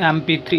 MP3